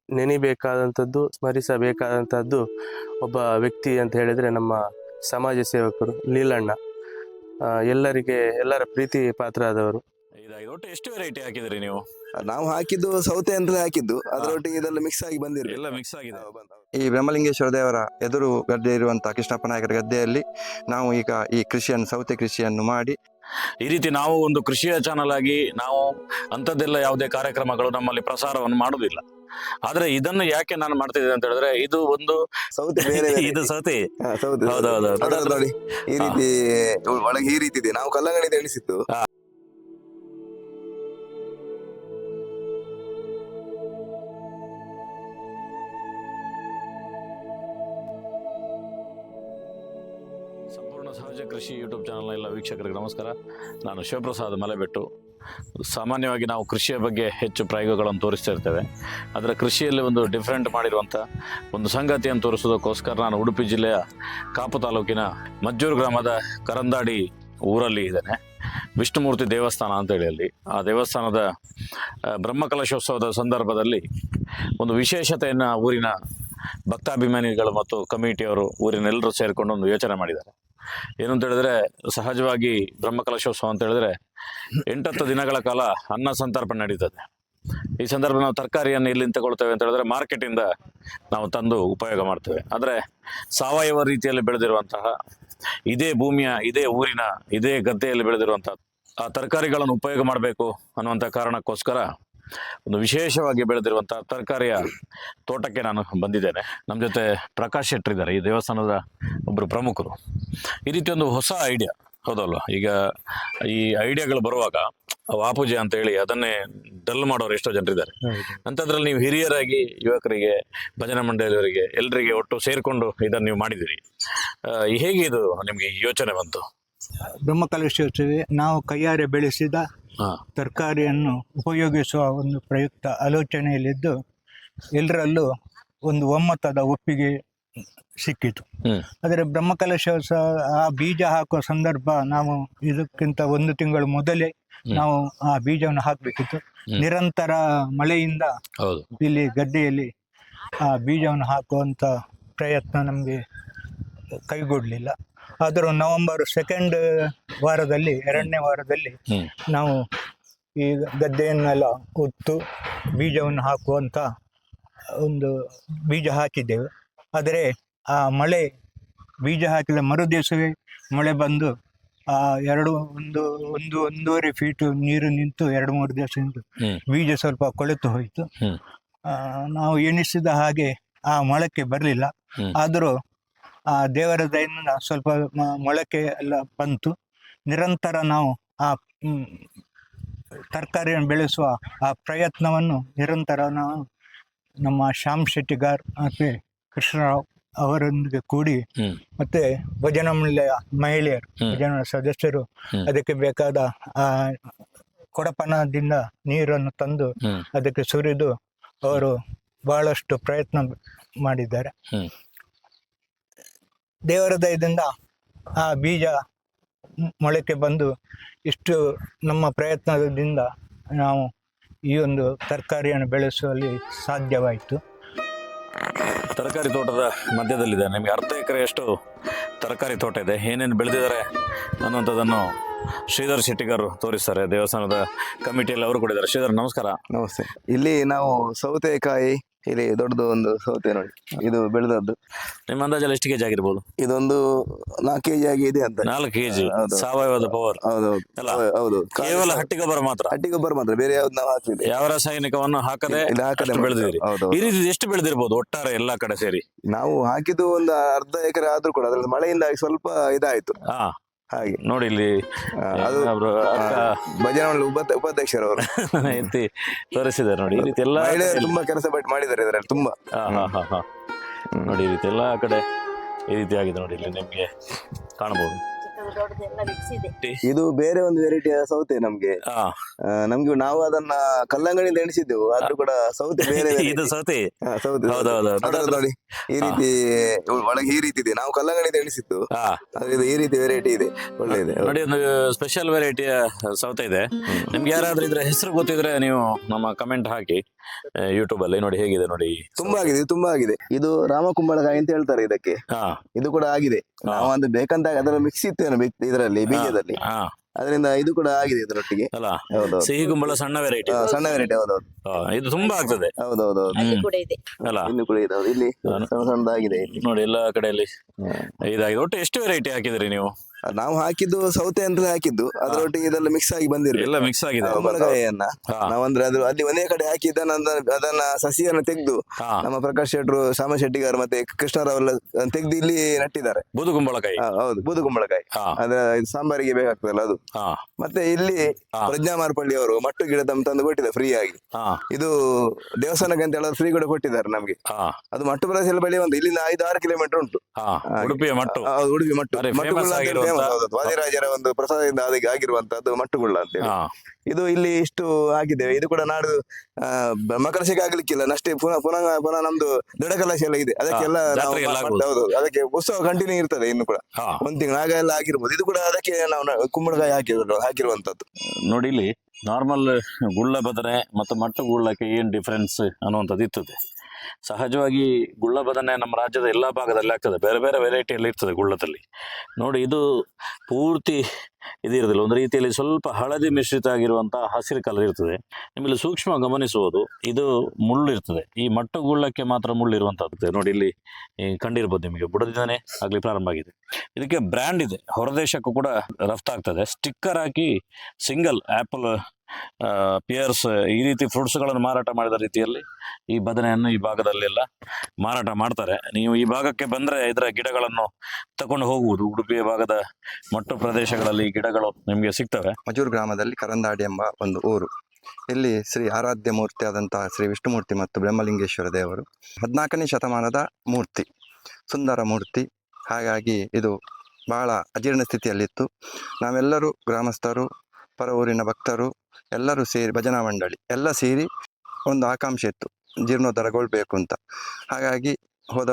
ನೆನಿಬೇಕಾದಂಥದ್ದು, ಸ್ಮರಿಸಬೇಕಾದಂಥದ್ದು ಒಬ್ಬ ವ್ಯಕ್ತಿ ಅಂತ ಹೇಳಿದರೆ ನಮ್ಮ ಸಮಾಜ ಸೇವಕರು ಲೀಲಣ್ಣ. ಎಲ್ಲರ ಪ್ರೀತಿ ಪಾತ್ರರಾದವರು. ಒಟ್ಟು ಎಷ್ಟು ವೆರೈಟಿ ಹಾಕಿದ್ರಿ ನೀವು? ನಾವು ಹಾಕಿದ್ದು ಸೌತೆ ಅಂತಲೇ ಹಾಕಿದ್ದು, ಅದರೊಟ್ಟಿಗೆ ಇದೆಲ್ಲ ಮಿಕ್ಸ್ ಆಗಿ ಬಂದಿರಲಿ. ಎಲ್ಲ ಮಿಕ್ಸ್ ಆಗಿದೆ. ಈ ಬ್ರಹ್ಮಲಿಂಗೇಶ್ವರ ದೇವರ ಎದುರು ಗದ್ದೆ ಇರುವಂತಹ ಕೃಷ್ಣಪ್ಪ ನಾಯಕರ ಗದ್ದೆಯಲ್ಲಿ ನಾವು ಈಗ ಈ ಕೃಷಿಯನ್ನು, ಸೌತೆ ಕೃಷಿಯನ್ನು ಮಾಡಿ ಈ ರೀತಿ ನಾವು ಒಂದು ಕೃಷಿಯ ಚಾನಲ್ ಆಗಿ ನಾವು ಅಂಥದ್ದೆಲ್ಲ ಯಾವುದೇ ಕಾರ್ಯಕ್ರಮಗಳು ನಮ್ಮಲ್ಲಿ ಪ್ರಸಾರವನ್ನು ಮಾಡುವುದಿಲ್ಲ. ಆದ್ರೆ ಇದನ್ನು ಯಾಕೆ ನಾನು ಮಾಡ್ತಿದ್ದೇನೆ ಅಂತ ಹೇಳಿದ್ರೆ, ಇದು ಒಂದು ಸೌತೆ ಬೇರೆ ಇದು ಸೌತೆ. ಹೌದೌದು ನೋಡಿ, ಈ ರೀತಿ ಒಳಗೆ ಈ ರೀತಿ ಇದೆ. ನಾವು ಕಲ್ಲಂಗಡಿ ಎಣಿಸಿತ್ತು. ಸಂಪೂರ್ಣ ಸಹಜ ಕೃಷಿ ಯೂಟ್ಯೂಬ್ ಚಾನಲ್ನ ಎಲ್ಲ ವೀಕ್ಷಕರಿಗೆ ನಮಸ್ಕಾರ. ನಾನು ಶಿವಪ್ರಸಾದ್ ಮಲೆಬೆಟ್ಟು. ಸಾಮಾನ್ಯವಾಗಿ ನಾವು ಕೃಷಿಯ ಬಗ್ಗೆ ಹೆಚ್ಚು ಪ್ರಯೋಗಗಳನ್ನು ತೋರಿಸ್ತಾ ಇರ್ತೇವೆ. ಅದರ ಕೃಷಿಯಲ್ಲಿ ಒಂದು ಡಿಫ್ರೆಂಟ್ ಮಾಡಿರುವಂಥ ಒಂದು ಸಂಗತಿಯನ್ನು ತೋರಿಸೋದಕ್ಕೋಸ್ಕರ ನಾನು ಉಡುಪಿ ಜಿಲ್ಲೆಯ ಕಾಪು ತಾಲೂಕಿನ ಮಜ್ಜೂರು ಗ್ರಾಮದ ಕರಂದಾಡಿ ಊರಲ್ಲಿ ಇದ್ದೇನೆ. ವಿಷ್ಣುಮೂರ್ತಿ ದೇವಸ್ಥಾನ ಅಂತೇಳಿ ಅಲ್ಲಿ ಆ ದೇವಸ್ಥಾನದ ಬ್ರಹ್ಮಕಲಶೋತ್ಸವದ ಸಂದರ್ಭದಲ್ಲಿ ಒಂದು ವಿಶೇಷತೆಯನ್ನು ಊರಿನ ಭಕ್ತಾಭಿಮಾನಿಗಳು ಮತ್ತು ಕಮಿಟಿಯವರು ಊರಿನೆಲ್ಲರೂ ಸೇರಿಕೊಂಡು ಒಂದು ಯೋಚನೆ ಮಾಡಿದ್ದಾರೆ. ಏನು ಅಂತ ಹೇಳಿದ್ರೆ, ಸಹಜವಾಗಿ ಬ್ರಹ್ಮಕಲಶೋತ್ಸವ ಅಂತ ಹೇಳಿದ್ರೆ 8-10 ದಿನಗಳ ಕಾಲ ಅನ್ನ ಸಂತರ್ಪಣೆ ನಡೀತದೆ. ಈ ಸಂದರ್ಭ ನಾವು ತರಕಾರಿಯನ್ನು ಎಲ್ಲಿಂದ ತಗೊಳ್ತೇವೆ ಅಂತ ಹೇಳಿದ್ರೆ ಮಾರ್ಕೆಟಿಂದ ನಾವು ತಂದು ಉಪಯೋಗ ಮಾಡ್ತೇವೆ. ಆದರೆ ಸಾವಯವ ರೀತಿಯಲ್ಲಿ ಬೆಳೆದಿರುವಂತಹ ಇದೇ ಭೂಮಿಯ, ಇದೇ ಊರಿನ, ಇದೇ ಗದ್ದೆಯಲ್ಲಿ ಬೆಳೆದಿರುವಂತಹ ಆ ತರಕಾರಿಗಳನ್ನು ಉಪಯೋಗ ಮಾಡಬೇಕು ಅನ್ನುವಂಥ ಕಾರಣಕ್ಕೋಸ್ಕರ ಒಂದು ವಿಶೇಷವಾಗಿ ಬೆಳೆದಿರುವಂತಹ ತರಕಾರಿಯ ತೋಟಕ್ಕೆ ನಾನು ಬಂದಿದ್ದೇನೆ. ನಮ್ಮ ಜೊತೆ ಪ್ರಕಾಶ್ ಶೆಟ್ಟಿ ಇದ್ದಾರೆ, ಈ ದೇವಸ್ಥಾನದ ಒಬ್ಬರು ಪ್ರಮುಖರು. ಈ ರೀತಿ ಒಂದು ಹೊಸ ಐಡಿಯಾ, ಹೌದಲ್ವಾ? ಈಗ ಈ ಐಡಿಯಾಗಳು ಬರುವಾಗ ವಾಪೂಜೆ ಅಂತ ಹೇಳಿ ಅದನ್ನೇ ಡಲ್ ಮಾಡೋರು ಎಷ್ಟೋ ಜನರಿದ್ದಾರೆ. ಅಂಥದ್ರಲ್ಲಿ ನೀವು ಹಿರಿಯರಾಗಿ ಯುವಕರಿಗೆ, ಭಜನಾ ಮಂಡಳಿಯವರಿಗೆ, ಎಲ್ಲರಿಗೆ ಒಟ್ಟು ಸೇರಿಕೊಂಡು ಇದನ್ನು ನೀವು ಮಾಡಿದ್ದೀರಿ. ಹೇಗೆ ಇದು ನಿಮಗೆ ಯೋಚನೆ ಬಂತು? ಬ್ರಹ್ಮಕಲಶೋತ್ಸವ ನಾವು ಕೈಯಾರೆ ಬೆಳೆಸಿದ ತರಕಾರಿಯನ್ನು ಉಪಯೋಗಿಸುವ ಒಂದು ಪ್ರಯುಕ್ತ ಆಲೋಚನೆಯಲ್ಲಿದ್ದು ಎಲ್ಲರಲ್ಲೂ ಒಂದು ಒಮ್ಮತದ ಒಪ್ಪಿಗೆ ಸಿಕ್ಕಿತು. ಆದರೆ ಬ್ರಹ್ಮಕಲಶೋತ್ಸವ ಆ ಬೀಜ ಹಾಕುವ ಸಂದರ್ಭ ನಾವು ಇದಕ್ಕಿಂತ 1 ತಿಂಗಳು ಮೊದಲೇ ನಾವು ಆ ಬೀಜವನ್ನು ಹಾಕಬೇಕಿತ್ತು. ನಿರಂತರ ಮಳೆಯಿಂದ ಇಲ್ಲಿ ಗದ್ದೆಯಲ್ಲಿ ಆ ಬೀಜವನ್ನು ಹಾಕುವಂಥ ಪ್ರಯತ್ನ ನಮಗೆ ಕೈಗೂಡಲಿಲ್ಲ. ಆದರೂ ನವೆಂಬರ್ 2nd ವಾರದಲ್ಲಿ, 2ನೇ ವಾರದಲ್ಲಿ ನಾವು ಈ ಗದ್ದೆಯನ್ನೆಲ್ಲ ಉತ್ತು ಬೀಜವನ್ನು ಹಾಕುವಂಥ ಒಂದು ಬೀಜ ಹಾಕಿದ್ದೆವು. ಆದರೆ ಆ ಮಳೆ, ಬೀಜ ಹಾಕಿದ ಮರುದಿವಸವೇ ಮಳೆ ಬಂದು ಆ ಒಂದೂವರೆ ಫೀಟು ನೀರು ನಿಂತು 2-3 ದಿವಸ ನಿಂತು ಬೀಜ ಸ್ವಲ್ಪ ಕೊಳೆತು ಹೋಯಿತು. ನಾವು ಎಣಿಸಿದ ಹಾಗೆ ಆ ಮೊಳಕೆ ಬರಲಿಲ್ಲ. ಆದರೂ ಆ ದೇವರ ದಯೆಯಿಂದ ಸ್ವಲ್ಪ ಮೊಳಕೆ ಎಲ್ಲ ಬಂತು. ನಿರಂತರ ನಾವು ಆ ತರಕಾರಿಯನ್ನು ಬೆಳೆಸುವ ಆ ಪ್ರಯತ್ನವನ್ನು ನಿರಂತರ ನಾವು ನಮ್ಮ ಶ್ಯಾಮ್ ಶೆಟ್ಟಿಗಾರ್ ಮತ್ತು ಕೃಷ್ಣರಾವ್ ಅವರೊಂದಿಗೆ ಕೂಡಿ, ಮತ್ತೆ ಭಜನಾ ಮಂಡಳಿಯ ಮಹಿಳೆಯರು, ಭಜನಾ ಸದಸ್ಯರು ಅದಕ್ಕೆ ಬೇಕಾದ ಕೊಡಪನದಿಂದ ನೀರನ್ನು ತಂದು ಅದಕ್ಕೆ ಸುರಿದು ಅವರು ಬಹಳಷ್ಟು ಪ್ರಯತ್ನ ಮಾಡಿದ್ದಾರೆ. ದೇವರ ದಯದಿಂದ ಆ ಬೀಜ ಮೊಳಕೆ ಬಂದು ಇಷ್ಟು ನಮ್ಮ ಪ್ರಯತ್ನದಿಂದ ನಾವು ಈ ಒಂದು ತರಕಾರಿಯನ್ನು ಬೆಳೆಸುವಲ್ಲಿ ಸಾಧ್ಯವಾಯಿತು. ತರಕಾರಿ ತೋಟದ ಮಧ್ಯದಲ್ಲಿದೆ. ನಿಮಗೆ 1/2 ಎಕರೆಯಷ್ಟು ತರಕಾರಿ ತೋಟ ಇದೆ. ಏನೇನು ಬೆಳೆದಿದ್ದಾರೆ ಅನ್ನುವಂಥದ್ದನ್ನು ಶ್ರೀಧರ್ ಶೆಟ್ಟಿಗಾರು ತೋರಿಸ್ತಾರೆ. ದೇವಸ್ಥಾನದ ಕಮಿಟಿಯಲ್ಲಿ ಅವರು ಕೊಟ್ಟಿದ್ದಾರೆ. ಶ್ರೀಧರ್ ನಮಸ್ಕಾರ. ನಮಸ್ತೆ. ಇಲ್ಲಿ ನಾವು ಸೌತೆಕಾಯಿ, ಇಲ್ಲಿ ದೊಡ್ಡದು ಒಂದು ಸೌತೆ ನೋಡಿ, ಇದು ಬೆಳೆದದ್ದು. ನಿಮ್ಮ ಅಂದಾಜಲ್ಲಿ ಎಷ್ಟು ಕೆಜಿ ಆಗಿರ್ಬೋದು? ಇದೊಂದು 4 kg ಆಗಿದೆ ಅಂತ. 4 kg ಸಾವಯವದ ಪವರ್. ಹೌದು, ಕೇವಲ ಹಟ್ಟಿ ಗೊಬ್ಬರ ಮಾತ್ರ, ಬೇರೆ ಯಾವ್ದು ನಾವು ಹಾಕ್ಲಿಲ್ಲ. ಯಾವ ರಾಸಾಯನಿಕವನ್ನು ಹಾಕದೆ ಬೆಳೆದಿದ್ದೀರಿ. ಈ ರೀತಿ ಎಷ್ಟು ಬೆಳೆದಿರ್ಬೋದು ಒಟ್ಟಾರೆ ಎಲ್ಲಾ ಕಡೆ ಸೇರಿ? ನಾವು ಹಾಕಿದ್ದು ಒಂದು 1/2 ಎಕರೆ ಆದ್ರೂ ಕೂಡ ಅದ್ರಲ್ಲಿ ಮಳೆಯಿಂದಾಗಿ ಸ್ವಲ್ಪ ಇದಾಯ್ತು. ಹಾಗೆ ನೋಡಿ, ಇಲ್ಲಿ ಅದು ಭಜನಾ ಉಪಾಧ್ಯಕ್ಷರವರು ಎತ್ತಿ ತೋರಿಸಿದ್ದಾರೆ ನೋಡಿ. ಈ ರೀತಿ ಎಲ್ಲ ತುಂಬಾ ಕೆಲಸ ಮಾಡಿದ್ದಾರೆ ಇದರಲ್ಲಿ ತುಂಬಾ. ನೋಡಿ, ಈ ರೀತಿ ಎಲ್ಲಾ ಕಡೆ ಈ ರೀತಿ ಆಗಿದೆ ನೋಡಿ. ಇಲ್ಲಿ ನಿಮ್ಗೆ ಕಾಣಬಹುದು. ಇದು ಬೇರೆ ಒಂದು ವೆರೈಟಿಯ ಸೌತೆ. ನಮ್ಗೆ ನಾವು ಅದನ್ನ ಕಲ್ಲಂಗಡಿಯಿಂದ ಎಣಿಸಿದ್ದೆವು, ಆದ್ರೂ ಕೂಡ ಸೌತೆ ಬೇರೆ. ಇದು ಸೌತೆ ನೋಡಿ, ಈ ರೀತಿ ಒಳಗೆ ಈ ರೀತಿ ಇದೆ. ನಾವು ಕಲ್ಲಂಗಡಿಯಿಂದ ಎಣಿಸಿದ್ದು, ಈ ರೀತಿ ವೆರೈಟಿ ಇದೆ, ಒಳ್ಳೆ ಇದೆ ನೋಡಿ. ಒಂದು ಸ್ಪೆಷಲ್ ವೆರೈಟಿಯ ಸೌತೆ ಇದೆ. ನಿಮ್ಗೆ ಯಾರಾದ್ರೂ ಇದ್ರೆ ಹೆಸರು ಗೊತ್ತಿದ್ರೆ ನೀವು ನಮ್ಮ ಕಮೆಂಟ್ ಹಾಕಿ. ಯೂಟ್ಯೂಬ್ ಅಲ್ಲಿ ನೋಡಿ ಹೇಗಿದೆ ನೋಡಿ. ತುಂಬಾ ಆಗಿದೆ, ತುಂಬಾ ಆಗಿದೆ. ಇದು ರಾಮಕುಂಬಳಕಾಯಿ ಅಂತ ಹೇಳ್ತಾರೆ ಇದಕ್ಕೆ. ಹಾ ಇದು ಕೂಡ ಆಗಿದೆ. ನಾವು ಒಂದು ಬೇಕಂತ ಅದರ ಮಿಕ್ಸ್ ಇತ್ತೇನು ಇದರಲ್ಲಿ ಬೀಜದಲ್ಲಿ, ಹಾ ಅದರಿಂದ ಇದು ಕೂಡ ಆಗಿದೆ ಇದರೊಟ್ಟಿಗೆ. ಅಲ್ಲ, ಹೌದೌದು, ಸಿಹಿ ಕುಂಬಳ ಸಣ್ಣ ವೆರೈಟಿ, ಸಣ್ಣ ವೆರೈಟಿ. ಹೌದೌದು, ಇದು ತುಂಬಾ ಆಗ್ತದೆ. ಹೌದೌದೌದು, ಅಲ್ಲಿ ಕೂಡ ಇದೆ. ಅಲ್ಲ ಇನ್ನು ಕೂಡ ಇದೆ. ಹೌದು, ಇಲ್ಲಿ ಸಣ್ಣ ಸಣ್ಣದಾಗಿದೆ ಇಲ್ಲಿ. ನೋಡಿ ಎಲ್ಲಾ ಕಡೆಯಲ್ಲಿ ಇದಾಗಿದೆ. ಒಟ್ಟು ಎಷ್ಟು ವೆರೈಟಿ ಹಾಕಿದ್ರಿ ನೀವು? ನಾವು ಹಾಕಿದ್ದು ಸೌತೆ ಅಂತ ಹಾಕಿದ್ದು, ಅದರೊಟ್ಟಿಗೆ ಇದೆಲ್ಲ ಮಿಕ್ಸ್ ಆಗಿ ಬಂದಿರಲಿಲ್ಲ. ಎಲ್ಲ ಮಿಕ್ಸ್ ಆಗಿದೆ. ಕುಂಬಳಕಾಯಿಯನ್ನ ಹಾ. ನಾವಂದ್ರೆ ಅದು ಅಲ್ಲಿ ಒಂದೇ ಕಡೆ ಹಾಕಿದ್ದ ನಂತರ ಅದನ್ನ ಸಸಿಯನ್ನ ತೆಗೆದು ಹಾ. ನಮ್ಮ ಪ್ರಕಾಶ್ ಶೆಟ್ರು, ಶ್ಯಾಮ ಶೆಟ್ಟಿಗಾರ್ ಮತ್ತೆ ಕೃಷ್ಣರಾವೆಲ್ಲ ತೆಗೆದು ಇಲ್ಲಿ ನಟ್ಟಿದ್ದಾರೆ. ಬೂದು ಕುಂಬಳಕಾಯಿ. ಹೌದು, ಬೂದು ಕುಂಬಳಕಾಯಿ. ಹಾ. ಅದ್ರ ಇದು ಸಾಂಬಾರಿಗೆ ಬೇಕಾಗ್ತದಲ್ಲ ಅದು. ಹಾ ಮತ್ತೆ ಇಲ್ಲಿ ಹಾ. ಪ್ರಜ್ಞಾ ಮಾರ್ಪಳ್ಳಿ ಅವರು ಮಟ್ಟು ಗಿಡ ತಂದು ಕೊಟ್ಟಿದ್ದಾರೆ ಫ್ರೀ ಆಗಿ. ಹಾ ಇದು ದೇವಸ್ಥಾನಕ್ಕೆ ಅಂತ ಹೇಳೋದು ಫ್ರೀ ಕೂಡ ಕೊಟ್ಟಿದ್ದಾರೆ ನಮ್ಗೆ. ಹಾ ಅದು ಮಟ್ಟು ಪ್ರದೇಶದಲ್ಲಿ ಬೆಳೆಯುವ ಒಂದು ಇಲ್ಲಿಂದ 5-6 ಕಿಲೋಮೀಟರ್ ಉಂಟು. ಹಾ ಉಡುಪಿಯ ಮಟ್ಟು. ಹೌದು, ಉಡುಪಿ ಮಟ್ಟು. ಅರೆ, ಮಟ್ಟುಗುಳ್ಳ famous ಅಂತ ಹೇಳಿ ಆಗಿರುವಂತ- famous. ಹೌದು, ವಾದಿರಾಜರ ಒಂದು ಪ್ರಸಾದದಿಂದ ಆಗಿರುವಂತದ್ದು ಮಟ್ಟುಗುಳ್ಳ ಅಂತ ಹೇಳಿ. ಹಾ ಇದು ಇಲ್ಲಿ ಇಷ್ಟು ಹಾಕಿದ್ದೇವೆ. ಇದು ಕೂಡ ನಾಡು ಬ್ರಹ್ಮಕಲಶಕ್ಕೆ ಆಗ್ಲಿಕ್ಕಿಲ್ಲ, ಅಷ್ಟೇ ಪುನಃ ಪುನಃ ಪುನಃ ನಮ್ದು ದೃಢಕಲಶ ಎಲ್ಲ ಇದೆ, ಅದಕ್ಕೆಲ್ಲ ನಾವು ಜಾತ್ರೆಗೆಲ್ಲ ಆಗ್ಬೋದು. ಹೌದು, ಅದಕ್ಕೆ ಉತ್ಸವ ಕಂಟಿನ್ಯೂ ಇರ್ತದೆ ಇನ್ನು ಕೂಡ ಹಾ ಒಂದ್ ತಿಂಗಳು ಆಗ ಎಲ್ಲ ಆಗಿರ್ಬೋದು. ಇದು ಕೂಡ ಅದಕ್ಕೆ ನಾವು ಕುಂಬಳಕಾಯಿ ಹಾಕಿರುವಂತದ್ದು. ನೋಡಿ, ಇಲ್ಲಿ ನಾರ್ಮಲ್ ಗುಳ್ಳ ಬದನೆ ಮತ್ತು ಮಟ್ಟು ಗುಳ್ಳಕ್ಕೆ ಏನು ಡಿಫ್ರೆನ್ಸ್ ಅನ್ನುವಂಥದ್ದು ಇರ್ತದೆ. ಸಹಜವಾಗಿ ಗುಳ್ಳ ಬದನೆ ನಮ್ಮ ರಾಜ್ಯದ ಎಲ್ಲ ಭಾಗದಲ್ಲಿ ಆಗ್ತದೆ, ಬೇರೆ ಬೇರೆ ವೆರೈಟಿಯಲ್ಲಿ ಇರ್ತದೆ ಗುಳ್ಳದಲ್ಲಿ. ನೋಡಿ, ಇದು ಪೂರ್ತಿ ಇದಿರೋದಿಲ್ಲ, ಒಂದು ರೀತಿಯಲ್ಲಿ ಸ್ವಲ್ಪ ಹಳದಿ ಮಿಶ್ರಿತ ಆಗಿರುವಂಥ ಹಸಿರು ಕಲರ್ ಇರ್ತದೆ. ನಿಮ್ಮಲ್ಲಿ ಸೂಕ್ಷ್ಮ ಗಮನಿಸುವುದು, ಇದು ಮುಳ್ಳು ಇರ್ತದೆ. ಈ ಮಟ್ಟು ಗುಳ್ಳಕ್ಕೆ ಮಾತ್ರ ಮುಳ್ಳು ಇರುವಂಥದ್ದು. ನೋಡಿ, ಇಲ್ಲಿ ಕಂಡಿರ್ಬೋದು ನಿಮಗೆ, ಬುಡದಿಂದನೇ ಆಗಲಿ ಪ್ರಾರಂಭ ಆಗಿದೆ. ಇದಕ್ಕೆ ಬ್ರ್ಯಾಂಡ್ ಇದೆ, ಹೊರದೇಶಕ್ಕೂ ಕೂಡ ರಫ್ತಾಗ್ತದೆ. ಸ್ಟಿಕ್ಕರ್ ಹಾಕಿ ಸಿಂಗಲ್ ಆ್ಯಪಲ್, ಪಿಯರ್ಸ್, ಈ ರೀತಿ ಫ್ರೂಟ್ಸ್ಗಳನ್ನು ಮಾರಾಟ ಮಾಡಿದ ರೀತಿಯಲ್ಲಿ ಈ ಬದನೆಯನ್ನು ಈ ಭಾಗದಲ್ಲೆಲ್ಲ ಮಾರಾಟ ಮಾಡ್ತಾರೆ. ನೀವು ಈ ಭಾಗಕ್ಕೆ ಬಂದರೆ ಇದರ ಗಿಡಗಳನ್ನು ತಗೊಂಡು ಹೋಗುವುದು. ಉಡುಪಿಯ ಭಾಗದ ಮಟ್ಟು ಪ್ರದೇಶಗಳಲ್ಲಿ ಈ ಗಿಡಗಳು ನಿಮಗೆ ಸಿಗ್ತವೆ. ಮಜೂರು ಗ್ರಾಮದಲ್ಲಿ ಕರಂದಾಡಿ ಎಂಬ ಒಂದು ಊರು. ಇಲ್ಲಿ ಶ್ರೀ ಆರಾಧ್ಯ ಮೂರ್ತಿಯಾದಂತಹ ಶ್ರೀ ವಿಷ್ಣುಮೂರ್ತಿ ಮತ್ತು ಬ್ರಹ್ಮಲಿಂಗೇಶ್ವರ ದೇವರು 14ನೇ ಶತಮಾನದ ಮೂರ್ತಿ, ಸುಂದರ ಮೂರ್ತಿ. ಹಾಗಾಗಿ ಇದು ಬಹಳ ಅಜೀರ್ಣ ಸ್ಥಿತಿಯಲ್ಲಿತ್ತು. ನಾವೆಲ್ಲರೂ ಗ್ರಾಮಸ್ಥರು, ಪರ ಊರಿನ ಭಕ್ತರು ಎಲ್ಲರೂ ಸೇರಿ, ಭಜನಾ ಮಂಡಳಿ ಎಲ್ಲ ಸೇರಿ ಒಂದು ಆಕಾಂಕ್ಷೆ ಇತ್ತು, ಜೀರ್ಣೋದ್ಧಾರಗೊಳ್ಬೇಕು ಅಂತ. ಹಾಗಾಗಿ ಹೋದ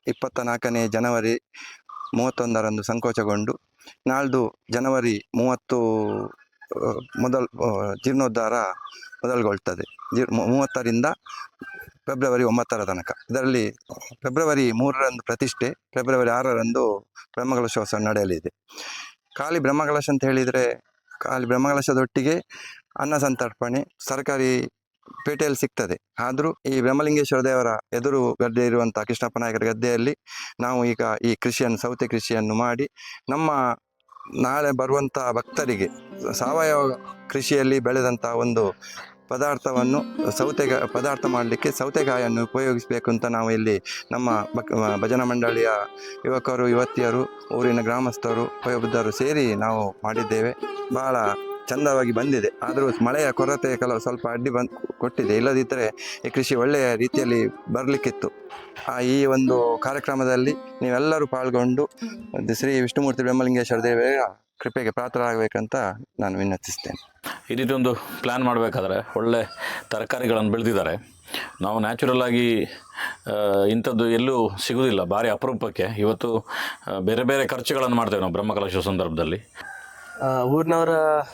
24ನೇ ಜನವರಿ 31ರಂದು ಸಂಕೋಚಗೊಂಡು ನಾಳ್ದು ಜನವರಿ 30 ಜೀರ್ಣೋದ್ಧಾರ ಮೊದಲುಗೊಳ್ತದೆ. 30ರಿಂದ ಫೆಬ್ರವರಿ 9 ತನಕ. ಇದರಲ್ಲಿ ಫೆಬ್ರವರಿ 3ರಂದು ಪ್ರತಿಷ್ಠೆ, ಫೆಬ್ರವರಿ 6ರಂದು ಬ್ರಹ್ಮಕಲಶೋತ್ಸವ ನಡೆಯಲಿದೆ. ಖಾಲಿ ಬ್ರಹ್ಮಕಲಶ ಅಂತ ಹೇಳಿದರೆ, ಖಾಲಿ ಬ್ರಹ್ಮಕಲಶದೊಟ್ಟಿಗೆ ಅನ್ನ ಸಂತರ್ಪಣೆ ಸರ್ಕಾರಿ ಪೇಟೆಯಲ್ಲಿ ಸಿಗ್ತದೆ. ಆದರೂ ಈ ಬ್ರಹ್ಮಲಿಂಗೇಶ್ವರ ದೇವರ ಎದುರು ಗದ್ದೆ ಇರುವಂಥ ಕೃಷ್ಣಪ್ಪ ನಾಯಕರ ಗದ್ದೆಯಲ್ಲಿ ನಾವು ಈಗ ಈ ಕೃಷಿಯನ್ನು, ಸೌತೆ ಕೃಷಿಯನ್ನು ಮಾಡಿ ನಮ್ಮ ನಾಳೆ ಬರುವಂಥ ಭಕ್ತರಿಗೆ ಸಾವಯವ ಕೃಷಿಯಲ್ಲಿ ಬೆಳೆದಂಥ ಒಂದು ಪದಾರ್ಥವನ್ನು ಪದಾರ್ಥ ಮಾಡಲಿಕ್ಕೆ ಸೌತೆಕಾಯಿಯನ್ನು ಉಪಯೋಗಿಸಬೇಕು ಅಂತ ನಾವು ಇಲ್ಲಿ ನಮ್ಮ ಭಜನಾ ಮಂಡಳಿಯ ಯುವಕರು, ಯುವತಿಯರು, ಊರಿನ ಗ್ರಾಮಸ್ಥರು, ವಯೋವೃದ್ಧರು ಸೇರಿ ನಾವು ಮಾಡಿದ್ದೇವೆ. ಬಹಳ ಚಂದವಾಗಿ ಬಂದಿದೆ. ಆದರೂ ಮಳೆಯ ಕೊರತೆ ಸ್ವಲ್ಪ ಅಡ್ಡಿ ಕೊಟ್ಟಿದೆ. ಇಲ್ಲದಿದ್ದರೆ ಈ ಕೃಷಿ ಒಳ್ಳೆಯ ರೀತಿಯಲ್ಲಿ ಬರಲಿಕ್ಕಿತ್ತು. ಈ ಒಂದು ಕಾರ್ಯಕ್ರಮದಲ್ಲಿ ನೀವೆಲ್ಲರೂ ಪಾಲ್ಗೊಂಡು ಶ್ರೀ ವಿಷ್ಣುಮೂರ್ತಿ ಬ್ರಹ್ಮಲಿಂಗೇಶ್ವರ ದೇವರ ಕೃಪೆಗೆ ಪಾತ್ರರಾಗಬೇಕಂತ ನಾನು ವಿನಂತಿಸ್ತೇನೆ. ಈ ರೀತಿ ಒಂದು ಪ್ಲ್ಯಾನ್ ಮಾಡಬೇಕಾದ್ರೆ ಒಳ್ಳೆ ತರಕಾರಿಗಳನ್ನು ಬೆಳೆದಿದ್ದಾರೆ. ನಾವು ನ್ಯಾಚುರಲ್ ಆಗಿ ಇಂಥದ್ದು ಎಲ್ಲೂ ಸಿಗೋದಿಲ್ಲ, ಭಾರಿ ಅಪರೂಪಕ್ಕೆ. ಇವತ್ತು ಬೇರೆ ಬೇರೆ ಖರ್ಚುಗಳನ್ನು ಮಾಡ್ತೇವೆ ನಾವು ಬ್ರಹ್ಮಕಲಶ ಸಂದರ್ಭದಲ್ಲಿ. ಊರಿನವರ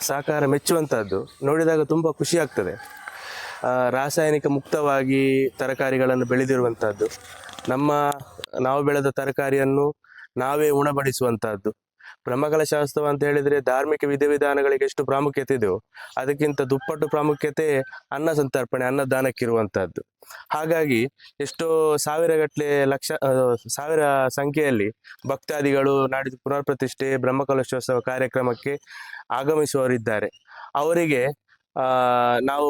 ಸಹಕಾರ ಮೆಚ್ಚುವಂಥದ್ದು ನೋಡಿದಾಗ ತುಂಬ ಖುಷಿ ಆಗ್ತದೆ. ರಾಸಾಯನಿಕ ಮುಕ್ತವಾಗಿ ತರಕಾರಿಗಳನ್ನು ಬೆಳೆದಿರುವಂಥದ್ದು, ನಾವು ಬೆಳೆದ ತರಕಾರಿಯನ್ನು ನಾವೇ ಉಣಬಡಿಸುವಂಥದ್ದು. ಬ್ರಹ್ಮಕಲಶೋತ್ಸವ ಅಂತ ಹೇಳಿದರೆ ಧಾರ್ಮಿಕ ವಿಧಿವಿಧಾನಗಳಿಗೆ ಎಷ್ಟು ಪ್ರಾಮುಖ್ಯತೆ ಇದೆಯೋ ಅದಕ್ಕಿಂತ ದುಪ್ಪಟ್ಟು ಪ್ರಾಮುಖ್ಯತೆ ಅನ್ನ ಸಂತರ್ಪಣೆ, ಅನ್ನದಾನಕ್ಕಿರುವಂಥದ್ದು. ಹಾಗಾಗಿ ಎಷ್ಟೋ ಸಾವಿರ ಸಂಖ್ಯೆಯಲ್ಲಿ ಭಕ್ತಾದಿಗಳು ನಾಡಿದ್ದು ಪುನರ್ ಪ್ರತಿಷ್ಠೆ ಬ್ರಹ್ಮಕಲಶೋತ್ಸವ ಕಾರ್ಯಕ್ರಮಕ್ಕೆ ಆಗಮಿಸುವವರಿದ್ದಾರೆ. ಅವರಿಗೆ ನಾವು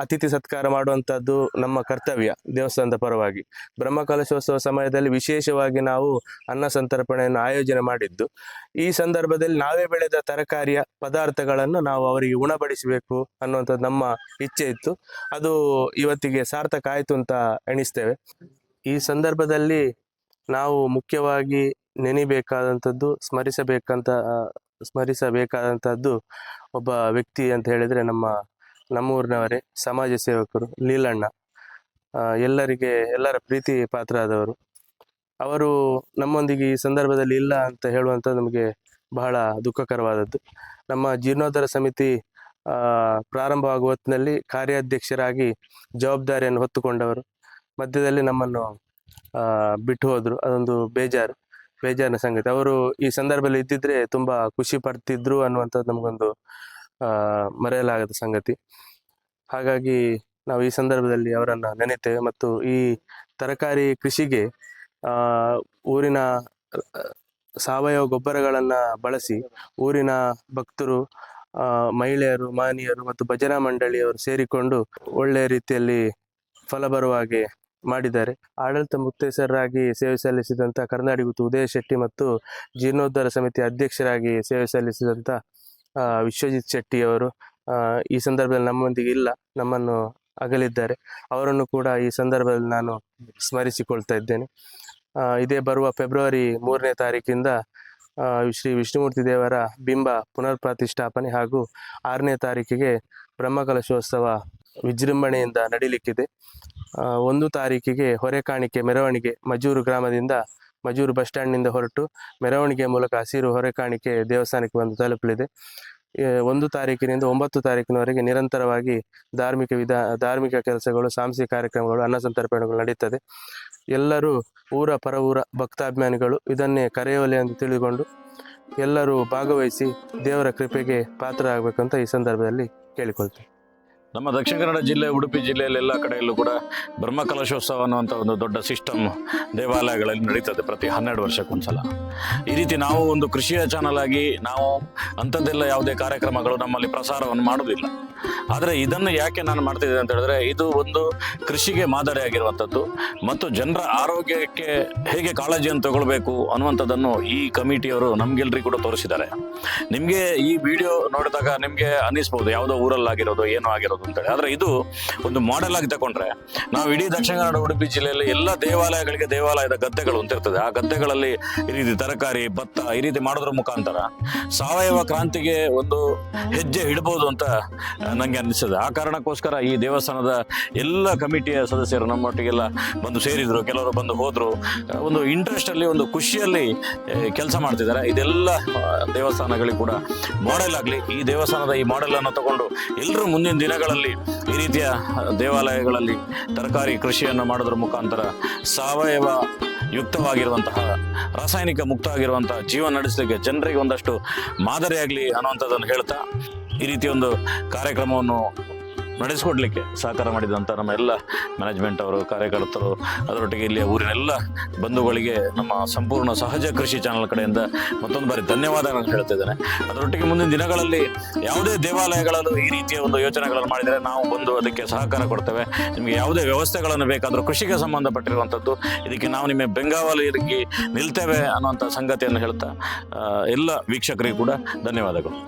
ಅತಿಥಿ ಸತ್ಕಾರ ಮಾಡುವಂಥದ್ದು ನಮ್ಮ ಕರ್ತವ್ಯ ದೇವಸ್ಥಾನದ ಪರವಾಗಿ. ಬ್ರಹ್ಮಕಲಶೋತ್ಸವ ಸಮಯದಲ್ಲಿ ವಿಶೇಷವಾಗಿ ನಾವು ಅನ್ನ ಸಂತರ್ಪಣೆಯನ್ನು ಆಯೋಜನೆ ಮಾಡಿದ್ದು. ಈ ಸಂದರ್ಭದಲ್ಲಿ ನಾವೇ ಬೆಳೆದ ತರಕಾರಿಯ ಪದಾರ್ಥಗಳನ್ನು ನಾವು ಅವರಿಗೆ ಉಣಬಡಿಸಬೇಕು ಅನ್ನುವಂಥದ್ದು ನಮ್ಮ ಇಚ್ಛೆ ಇತ್ತು. ಅದು ಇವತ್ತಿಗೆ ಸಾರ್ಥಕ ಆಯಿತು ಅಂತ ಎಣಿಸ್ತೇವೆ. ಈ ಸಂದರ್ಭದಲ್ಲಿ ನಾವು ಮುಖ್ಯವಾಗಿ ನೆನಿಬೇಕಾದಂಥದ್ದು, ಸ್ಮರಿಸಬೇಕಾದಂಥದ್ದು ಒಬ್ಬ ವ್ಯಕ್ತಿ ಅಂತ ಹೇಳಿದರೆ ನಮ್ಮ ಊರಿನವರೇ, ಸಮಾಜ ಸೇವಕರು, ಲೀಲಣ್ಣ. ಎಲ್ಲರ ಪ್ರೀತಿ ಪಾತ್ರರಾದವರು. ಅವರು ನಮ್ಮೊಂದಿಗೆ ಈ ಸಂದರ್ಭದಲ್ಲಿ ಇಲ್ಲ ಅಂತ ಹೇಳುವಂಥದ್ದು ನಮಗೆ ಬಹಳ ದುಃಖಕರವಾದದ್ದು. ನಮ್ಮ ಜೀರ್ಣೋದ್ಧಾರ ಸಮಿತಿ ಪ್ರಾರಂಭವಾಗುವ ಹೊತ್ತಿನಲ್ಲಿ ಕಾರ್ಯಾಧ್ಯಕ್ಷರಾಗಿ ಜವಾಬ್ದಾರಿಯನ್ನು ಹೊತ್ತುಕೊಂಡವರು ಮಧ್ಯದಲ್ಲಿ ನಮ್ಮನ್ನು ಬಿಟ್ಟು ಹೋದರು. ಅದೊಂದು ಬೇಜಾರಿನ ಸಂಗತಿ. ಅವರು ಈ ಸಂದರ್ಭದಲ್ಲಿ ಇದ್ದಿದ್ರೆ ತುಂಬ ಖುಷಿ ಪಡ್ತಿದ್ರು ಅನ್ನುವಂಥದ್ದು ನಮಗೊಂದು ಮರೆಯಲಾಗದ ಸಂಗತಿ. ಹಾಗಾಗಿ ನಾವು ಈ ಸಂದರ್ಭದಲ್ಲಿ ಅವರನ್ನು ನೆನೆತೇವೆ. ಮತ್ತು ಈ ತರಕಾರಿ ಕೃಷಿಗೆ ಊರಿನ ಸಾವಯವ ಗೊಬ್ಬರಗಳನ್ನು ಬಳಸಿ ಊರಿನ ಭಕ್ತರು, ಮಹಿಳೆಯರು, ಮಾನಿಯರು ಮತ್ತು ಭಜನಾ ಮಂಡಳಿಯವರು ಸೇರಿಕೊಂಡು ಒಳ್ಳೆಯ ರೀತಿಯಲ್ಲಿ ಫಲ ಬರುವ ಹಾಗೆ ಮಾಡಿದ್ದಾರೆ. ಆಡಳಿತ ಮುಕ್ತೇಸರರಾಗಿ ಸೇವೆ ಸಲ್ಲಿಸಿದಂಥ ಕರ್ನಾಡಿಗುತ್ತು ಉದಯ ಶೆಟ್ಟಿ ಮತ್ತು ಜೀರ್ಣೋದ್ಧಾರ ಸಮಿತಿ ಅಧ್ಯಕ್ಷರಾಗಿ ಸೇವೆ ಸಲ್ಲಿಸಿದಂಥ ವಿಶ್ವಜಿತ್ ಶೆಟ್ಟಿಯವರು ಈ ಸಂದರ್ಭದಲ್ಲಿ ನಮ್ಮೊಂದಿಗೆ ಇಲ್ಲ, ನಮ್ಮನ್ನು ಅಗಲಿದ್ದಾರೆ. ಅವರನ್ನು ಕೂಡ ಈ ಸಂದರ್ಭದಲ್ಲಿ ನಾನು ಸ್ಮರಿಸಿಕೊಳ್ತಾ ಇದ್ದೇನೆ. ಇದೇ ಬರುವ ಫೆಬ್ರವರಿ 3ನೇ ತಾರೀಕಿಂದ ಶ್ರೀ ವಿಷ್ಣುಮೂರ್ತಿ ದೇವರ ಬಿಂಬ ಪುನರ್ ಪ್ರತಿಷ್ಠಾಪನೆ ಹಾಗೂ 6ನೇ ತಾರೀಕಿಗೆ ಬ್ರಹ್ಮಕಲಶೋತ್ಸವ ವಿಜೃಂಭಣೆಯಿಂದ ನಡೀಲಿಕ್ಕಿದೆ. 1 ತಾರೀಕಿಗೆ ಹೊರೆಕಾಣಿಕೆ ಮೆರವಣಿಗೆ ಮಜೂರು ಗ್ರಾಮದಿಂದ ಮಜೂರು ಬಸ್ ಸ್ಟ್ಯಾಂಡ್ನಿಂದ ಹೊರಟು ಮೆರವಣಿಗೆ ಮೂಲಕ ಹಸಿರು ಹೊರೆಕಾಣಿಕೆ ದೇವಸ್ಥಾನಕ್ಕೆ ಬಂದು ತಲುಪಲಿದೆ. 1 ತಾರೀಕಿನಿಂದ 9 ತಾರೀಕಿನವರೆಗೆ ನಿರಂತರವಾಗಿ ಧಾರ್ಮಿಕ ಕೆಲಸಗಳು, ಸಾಂಸ್ಕೃತಿಕ ಕಾರ್ಯಕ್ರಮಗಳು, ಅನ್ನ ಸಂತರ್ಪಣೆಗಳು ನಡೀತದೆ. ಎಲ್ಲರೂ ಊರ ಪರವೂರ ಭಕ್ತಾಭಿಮಾನಿಗಳು ಇದನ್ನೇ ಕರೆಯೋಲೆ ಎಂದು ತಿಳಿದುಕೊಂಡು ಎಲ್ಲರೂ ಭಾಗವಹಿಸಿ ದೇವರ ಕೃಪೆಗೆ ಪಾತ್ರರಾಗಬೇಕಂತ ಈ ಸಂದರ್ಭದಲ್ಲಿ ಕೇಳಿಕೊಳ್ತೇನೆ. ನಮ್ಮ ದಕ್ಷಿಣ ಕನ್ನಡ ಜಿಲ್ಲೆ, ಉಡುಪಿ ಜಿಲ್ಲೆಯಲ್ಲಿ ಎಲ್ಲ ಕಡೆಯಲ್ಲೂ ಕೂಡ ಬ್ರಹ್ಮಕಲಶೋತ್ಸವ ಅನ್ನುವಂಥ ಒಂದು ದೊಡ್ಡ ಸಿಸ್ಟಮ್ ದೇವಾಲಯಗಳಲ್ಲಿ ನಡೀತದೆ ಪ್ರತಿ 12 ವರ್ಷಕ್ಕೊಂದ್ಸಲ. ಈ ರೀತಿ ನಾವು ಒಂದು ಕೃಷಿಯ ಚಾನಲ್ ಆಗಿ ನಾವು ಅಂಥದ್ದೆಲ್ಲ ಯಾವುದೇ ಕಾರ್ಯಕ್ರಮಗಳು ನಮ್ಮಲ್ಲಿ ಪ್ರಸಾರವನ್ನು ಮಾಡೋದಿಲ್ಲ. ಆದರೆ ಇದನ್ನು ಯಾಕೆ ನಾನು ಮಾಡ್ತಿದ್ದೇನೆ ಅಂತ ಹೇಳಿದ್ರೆ, ಇದು ಒಂದು ಕೃಷಿಗೆ ಮಾದರಿಯಾಗಿರುವಂಥದ್ದು ಮತ್ತು ಜನರ ಆರೋಗ್ಯಕ್ಕೆ ಹೇಗೆ ಕಾಳಜಿಯನ್ನು ತಗೊಳ್ಬೇಕು ಅನ್ನುವಂಥದ್ದನ್ನು ಈ ಕಮಿಟಿಯವರು ನಮಗೆಲ್ಲರಿಗೂ ಕೂಡ ತೋರಿಸಿದ್ದಾರೆ. ನಿಮಗೆ ಈ ವಿಡಿಯೋ ನೋಡಿದಾಗ ನಿಮಗೆ ಅನ್ನಿಸ್ಬೋದು ಯಾವುದೋ ಊರಲ್ಲಾಗಿರೋದು, ಏನೋ ಆಗಿರೋದು ಅಂತೇಳಿ. ಆದರೆ ಇದು ಒಂದು ಮಾಡೆಲ್ ಆಗಿ ತಗೊಂಡ್ರೆ, ನಾವು ಇಡೀ ದಕ್ಷಿಣ ಕನ್ನಡ ಉಡುಪಿ ಜಿಲ್ಲೆಯಲ್ಲಿ ಎಲ್ಲ ದೇವಾಲಯಗಳಿಗೆ ದೇವಾಲಯದ ಗದ್ದೆಗಳು ಅಂತ ಇರ್ತದೆ. ಆ ಗದ್ದೆಗಳಲ್ಲಿ ಈ ರೀತಿ ತರಕಾರಿ, ಭತ್ತ ಈ ರೀತಿ ಮಾಡೋದ್ರ ಮುಖಾಂತರ ಸಾವಯವ ಕ್ರಾಂತಿಗೆ ಒಂದು ಹೆಜ್ಜೆ ಇಡಬಹುದು ಅಂತ ನನಗೆ ಅನ್ನಿಸ್ತದೆ. ಆ ಕಾರಣಕ್ಕೋಸ್ಕರ ಈ ದೇವಸ್ಥಾನದ ಎಲ್ಲ ಕಮಿಟಿಯ ಸದಸ್ಯರು ನಮ್ಮೊಟ್ಟಿಗೆಲ್ಲ ಬಂದು ಸೇರಿದ್ರು, ಕೆಲವರು ಬಂದು ಹೋದ್ರು. ಒಂದು ಇಂಟ್ರೆಸ್ಟ್ ಅಲ್ಲಿ, ಒಂದು ಖುಷಿಯಲ್ಲಿ ಕೆಲಸ ಮಾಡ್ತಿದ್ದಾರೆ. ಇದೆಲ್ಲ ದೇವಸ್ಥಾನಗಳಿಗೆ ಕೂಡ ಮಾಡೆಲ್ ಆಗಲಿ. ಈ ದೇವಸ್ಥಾನದ ಈ ಮಾಡೆಲ್ ಅನ್ನು ತಗೊಂಡು ಎಲ್ಲರೂ ಮುಂದಿನ ದಿನಗಳಲ್ಲಿ ಈ ರೀತಿಯ ದೇವಾಲಯಗಳಲ್ಲಿ ತರಕಾರಿ ಕೃಷಿಯನ್ನು ಮಾಡೋದ್ರ ಮುಖಾಂತರ ಸಾವಯವ ಯುಕ್ತವಾಗಿರುವಂತಹ, ರಾಸಾಯನಿಕ ಮುಕ್ತ ಆಗಿರುವಂತಹ ಜೀವನ ನಡೆಸಲಿಕ್ಕೆ ಜನರಿಗೆ ಒಂದಷ್ಟು ಮಾದರಿಯಾಗಲಿ ಅನ್ನುವಂಥದ್ದನ್ನು ಹೇಳ್ತಾ, ಈ ರೀತಿಯ ಒಂದು ಕಾರ್ಯಕ್ರಮವನ್ನು ನಡೆಸಿಕೊಡ್ಲಿಕ್ಕೆ ಸಹಕಾರ ಮಾಡಿದಂಥ ನಮ್ಮ ಎಲ್ಲ ಮ್ಯಾನೇಜ್ಮೆಂಟ್ ಅವರು, ಕಾರ್ಯಕರ್ತರು, ಅದರೊಟ್ಟಿಗೆ ಇಲ್ಲಿಯ ಊರಿನ ಎಲ್ಲ ಬಂಧುಗಳಿಗೆ ನಮ್ಮ ಸಂಪೂರ್ಣ ಸಹಜ ಕೃಷಿ ಚಾನಲ್ ಕಡೆಯಿಂದ ಮತ್ತೊಂದು ಬಾರಿ ಧನ್ಯವಾದ ನಾನು ಹೇಳ್ತಿದ್ದೇನೆ. ಅದರೊಟ್ಟಿಗೆ ಮುಂದಿನ ದಿನಗಳಲ್ಲಿ ಯಾವುದೇ ದೇವಾಲಯಗಳಲ್ಲೂ ಈ ರೀತಿಯ ಒಂದು ಯೋಚನೆಗಳನ್ನು ಮಾಡಿದರೆ ನಾವು ಬಂದು ಅದಕ್ಕೆ ಸಹಕಾರ ಕೊಡ್ತೇವೆ. ನಿಮಗೆ ಯಾವುದೇ ವ್ಯವಸ್ಥೆಗಳನ್ನು ಬೇಕಾದರೂ ಕೃಷಿಗೆ ಸಂಬಂಧಪಟ್ಟಿರುವಂಥದ್ದು, ಇದಕ್ಕೆ ನಾವು ನಿಮ್ಮ ಬೆಂಗಾವಲಿಯಾಗಿ ನಿಲ್ತೇವೆ ಅನ್ನುವಂಥ ಸಂಗತಿಯನ್ನು ಹೇಳ್ತಾ ಎಲ್ಲ ವೀಕ್ಷಕರಿಗೂ ಕೂಡ ಧನ್ಯವಾದಗಳು.